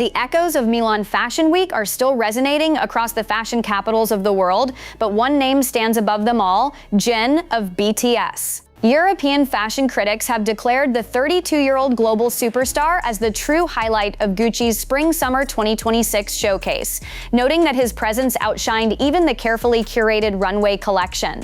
The echoes of Milan Fashion Week are still resonating across the fashion capitals of the world, but one name stands above them all: Jin of BTS. European fashion critics have declared the 32-year-old global superstar as the true highlight of Gucci's Spring-Summer 2026 showcase, noting that his presence outshined even the carefully curated runway collection.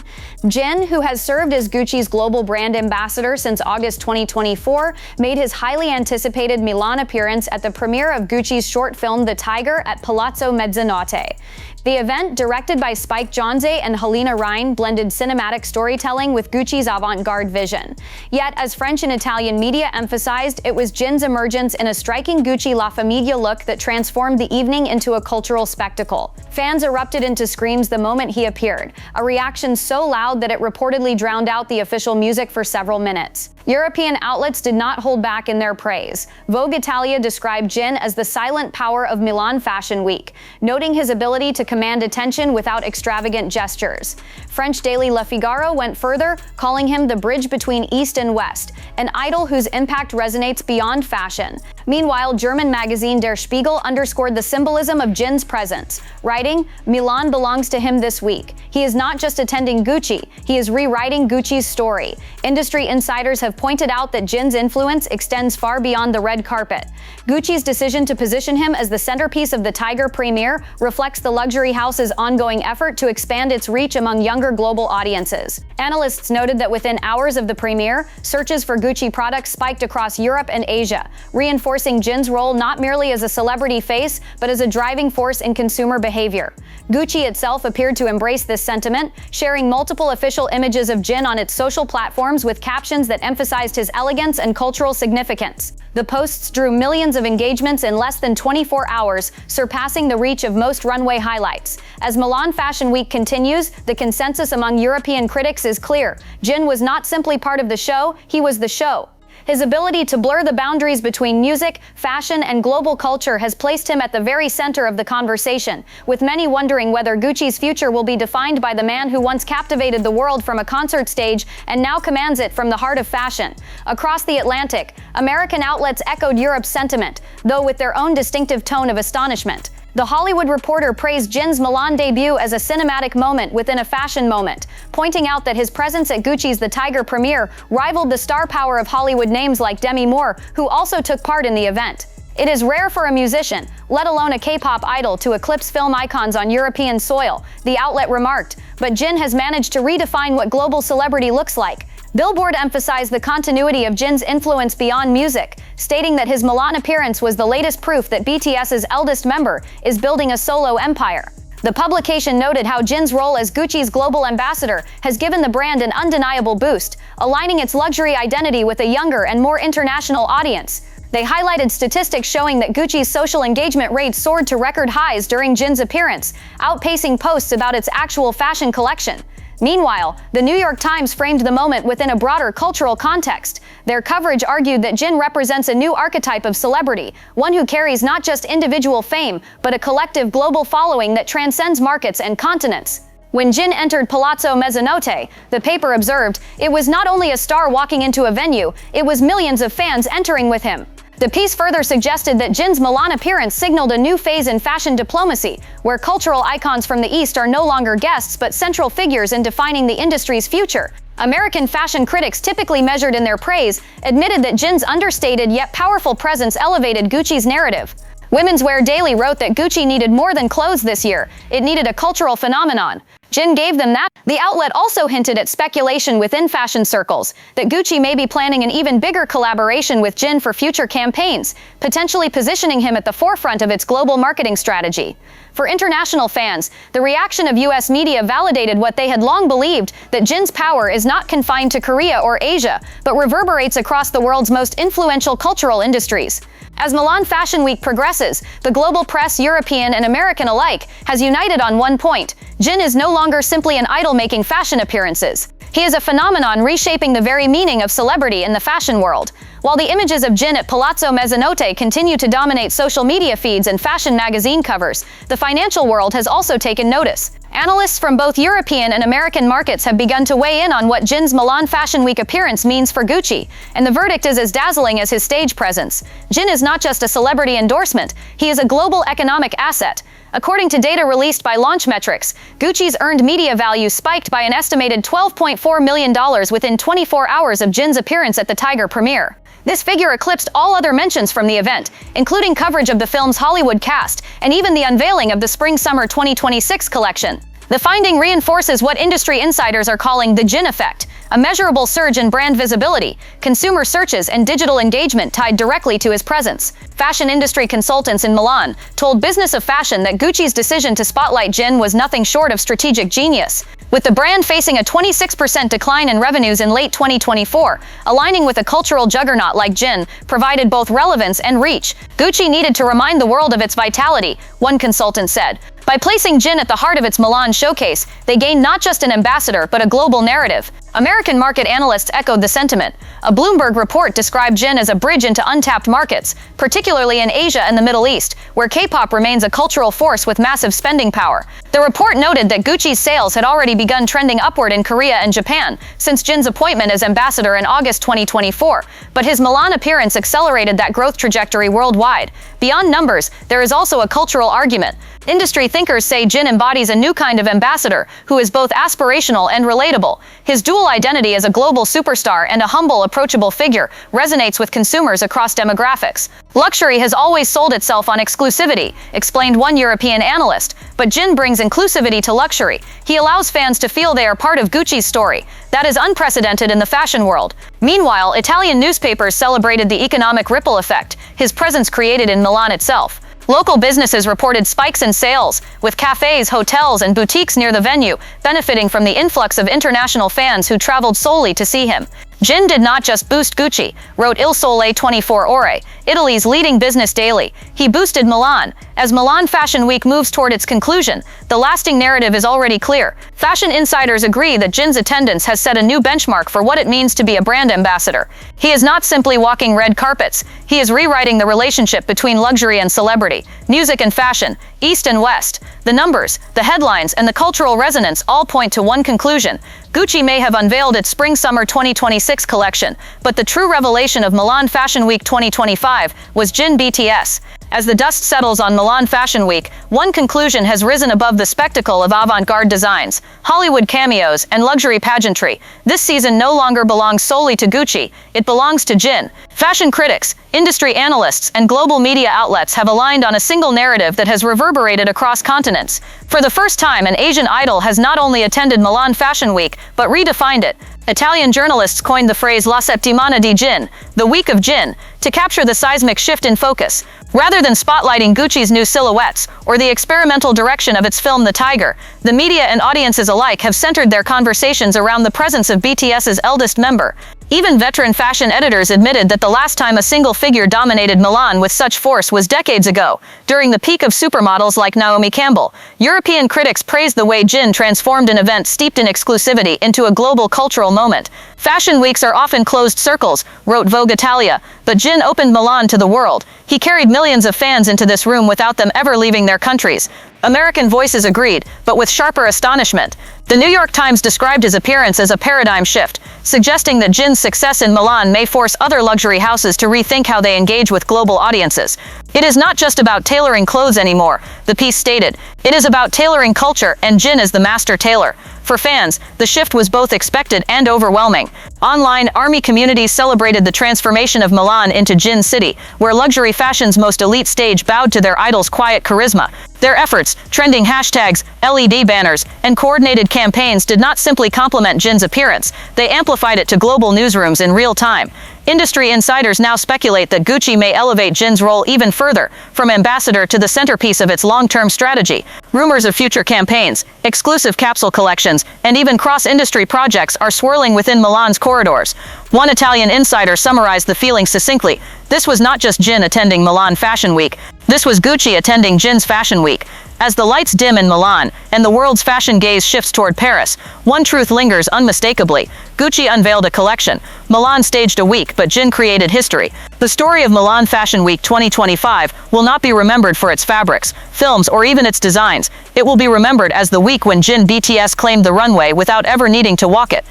Jin, who has served as Gucci's global brand ambassador since August 2024, made his highly anticipated Milan appearance at the premiere of Gucci's short film The Tiger at Palazzo Mezzanotte. The event, directed by Spike Jonze and Helena Rhine, blended cinematic storytelling with Gucci's avant-garde vision. Yet, as French and Italian media emphasized, it was Jin's emergence in a striking Gucci La Famiglia look that transformed the evening into a cultural spectacle. Fans erupted into screams the moment he appeared, a reaction so loud that it reportedly drowned out the official music for several minutes. European outlets did not hold back in their praise. Vogue Italia described Jin as the silent power of Milan Fashion Week, noting his ability to command attention without extravagant gestures. French daily Le Figaro went further, calling him the bridge between East and West, an idol whose impact resonates beyond fashion. Meanwhile, German magazine Der Spiegel underscored the symbolism of Jin's presence, writing, "Milan belongs to him this week. He is not just attending Gucci, he is rewriting Gucci's story." Industry insiders have pointed out that Jin's influence extends far beyond the red carpet. Gucci's decision to position him as the centerpiece of the Tiger premiere reflects the luxury house's ongoing effort to expand its reach among younger global audiences. Analysts noted that within hours of the premiere, searches for Gucci products spiked across Europe and Asia, reinforcing Jin's role not merely as a celebrity face, but as a driving force in consumer behavior. Gucci itself appeared to embrace this sentiment, sharing multiple official images of Jin on its social platforms with captions that emphasized his elegance and cultural significance. The posts drew millions of engagements in less than 24 hours, surpassing the reach of most runway highlights. As Milan Fashion Week continues, the consensus among European critics is clear. Jin was not simply part of the show, he was the show. His ability to blur the boundaries between music, fashion, and global culture has placed him at the very center of the conversation, with many wondering whether Gucci's future will be defined by the man who once captivated the world from a concert stage and now commands it from the heart of fashion. Across the Atlantic, American outlets echoed Europe's sentiment, though with their own distinctive tone of astonishment. The Hollywood Reporter praised Jin's Milan debut as a cinematic moment within a fashion moment, pointing out that his presence at Gucci's The Tiger premiere rivaled the star power of Hollywood names like Demi Moore, who also took part in the event. It is rare for a musician, let alone a K-pop idol, to eclipse film icons on European soil, the outlet remarked, but Jin has managed to redefine what global celebrity looks like. Billboard emphasized the continuity of Jin's influence beyond music, stating that his Milan appearance was the latest proof that BTS's eldest member is building a solo empire. The publication noted how Jin's role as Gucci's global ambassador has given the brand an undeniable boost, aligning its luxury identity with a younger and more international audience. They highlighted statistics showing that Gucci's social engagement rates soared to record highs during Jin's appearance, outpacing posts about its actual fashion collection. Meanwhile, the New York Times framed the moment within a broader cultural context. Their coverage argued that Jin represents a new archetype of celebrity, one who carries not just individual fame, but a collective global following that transcends markets and continents. When Jin entered Palazzo Mezzanotte, the paper observed, it was not only a star walking into a venue, it was millions of fans entering with him. The piece further suggested that Jin's Milan appearance signaled a new phase in fashion diplomacy, where cultural icons from the East are no longer guests but central figures in defining the industry's future. American fashion critics, typically measured in their praise, admitted that Jin's understated yet powerful presence elevated Gucci's narrative. Women's Wear Daily wrote that Gucci needed more than clothes this year, it needed a cultural phenomenon. Jin gave them that. The outlet also hinted at speculation within fashion circles that Gucci may be planning an even bigger collaboration with Jin for future campaigns, potentially positioning him at the forefront of its global marketing strategy. For international fans, the reaction of US media validated what they had long believed, that Jin's power is not confined to Korea or Asia, but reverberates across the world's most influential cultural industries. As Milan Fashion Week progresses, the global press, European and American alike, has united on one point: Jin is no longer simply an idol making fashion appearances. He is a phenomenon reshaping the very meaning of celebrity in the fashion world. While the images of Jin at Palazzo Mezzanotte continue to dominate social media feeds and fashion magazine covers, the financial world has also taken notice. Analysts from both European and American markets have begun to weigh in on what Jin's Milan Fashion Week appearance means for Gucci, and the verdict is as dazzling as his stage presence. Jin is not just a celebrity endorsement, he is a global economic asset. According to data released by Launchmetrics, Gucci's earned media value spiked by an estimated $12.4 million within 24 hours of Jin's appearance at the Tiger premiere. This figure eclipsed all other mentions from the event, including coverage of the film's Hollywood cast and even the unveiling of the Spring-Summer 2026 collection. The finding reinforces what industry insiders are calling the Jin effect, a measurable surge in brand visibility, consumer searches, and digital engagement tied directly to his presence. Fashion industry consultants in Milan told Business of Fashion that Gucci's decision to spotlight Jin was nothing short of strategic genius. With the brand facing a 26% decline in revenues in late 2024, aligning with a cultural juggernaut like Jin provided both relevance and reach. Gucci needed to remind the world of its vitality, one consultant said. By placing Jin at the heart of its Milan showcase, they gained not just an ambassador but a global narrative. American market analysts echoed the sentiment. A Bloomberg report described Jin as a bridge into untapped markets, particularly in Asia and the Middle East, where K-pop remains a cultural force with massive spending power. The report noted that Gucci's sales had already begun trending upward in Korea and Japan since Jin's appointment as ambassador in August 2024, but his Milan appearance accelerated that growth trajectory worldwide. Beyond numbers, there is also a cultural argument. Industry thinkers say Jin embodies a new kind of ambassador who is both aspirational and relatable. His dual identity as a global superstar and a humble, approachable figure resonates with consumers across demographics. Luxury has always sold itself on exclusivity, explained one European analyst, but Jin brings inclusivity to luxury. He allows fans to feel they are part of Gucci's story. That is unprecedented in the fashion world. Meanwhile, Italian newspapers celebrated the economic ripple effect his presence created in Milan itself. Local businesses reported spikes in sales, with cafes, hotels, and boutiques near the venue benefiting from the influx of international fans who traveled solely to see him. Jin did not just boost Gucci, wrote Il Sole 24 Ore, Italy's leading business daily. He boosted Milan. As Milan Fashion Week moves toward its conclusion, the lasting narrative is already clear. Fashion insiders agree that Jin's attendance has set a new benchmark for what it means to be a brand ambassador. He is not simply walking red carpets. He is rewriting the relationship between luxury and celebrity, music and fashion, East and West. The numbers, the headlines, and the cultural resonance all point to one conclusion. Gucci may have unveiled its Spring-Summer 2026 collection, but the true revelation of Milan Fashion Week 2025 was Jin BTS. As the dust settles on Milan Fashion Week, one conclusion has risen above the spectacle of avant-garde designs, Hollywood cameos, and luxury pageantry. This season no longer belongs solely to Gucci, it belongs to Jin. Fashion critics, industry analysts, and global media outlets have aligned on a single narrative that has reverberated across continents. For the first time, an Asian idol has not only attended Milan Fashion Week, but redefined it. Italian journalists coined the phrase La Settimana di Jin, the Week of Jin, to capture the seismic shift in focus. Rather than spotlighting Gucci's new silhouettes or the experimental direction of its film The Tiger, the media and audiences alike have centered their conversations around the presence of BTS's eldest member. Even veteran fashion editors admitted that the last time a single figure dominated Milan with such force was decades ago, during the peak of supermodels like Naomi Campbell. European critics praised the way Jin transformed an event steeped in exclusivity into a global cultural moment. Fashion weeks are often closed circles, wrote Vogue Italia, but Jin opened Milan to the world. He carried millions of fans into this room without them ever leaving their countries. American voices agreed, but with sharper astonishment. The New York Times described his appearance as a paradigm shift, suggesting that Jin's success in Milan may force other luxury houses to rethink how they engage with global audiences. It is not just about tailoring clothes anymore, the piece stated. It is about tailoring culture, and Jin is the master tailor. For fans, the shift was both expected and overwhelming. Online, ARMY communities celebrated the transformation of Milan into Jin City, where luxury fashion's most elite stage bowed to their idol's quiet charisma. Their efforts, trending hashtags, LED banners, and coordinated campaigns did not simply complement Jin's appearance, they amplified it to global newsrooms in real time. Industry insiders now speculate that Gucci may elevate Jin's role even further, from ambassador to the centerpiece of its long-term strategy. Rumors of future campaigns, exclusive capsule collections, and even cross-industry projects are swirling within Milan's corridors. One Italian insider summarized the feeling succinctly. This was not just Jin attending Milan Fashion Week. This was Gucci attending Jin's Fashion Week. As the lights dim in Milan, and the world's fashion gaze shifts toward Paris, one truth lingers unmistakably. Gucci unveiled a collection, Milan staged a week, but Jin created history. The story of Milan Fashion Week 2025 will not be remembered for its fabrics, films, or even its designs. It will be remembered as the week when Jin BTS claimed the runway without ever needing to walk it.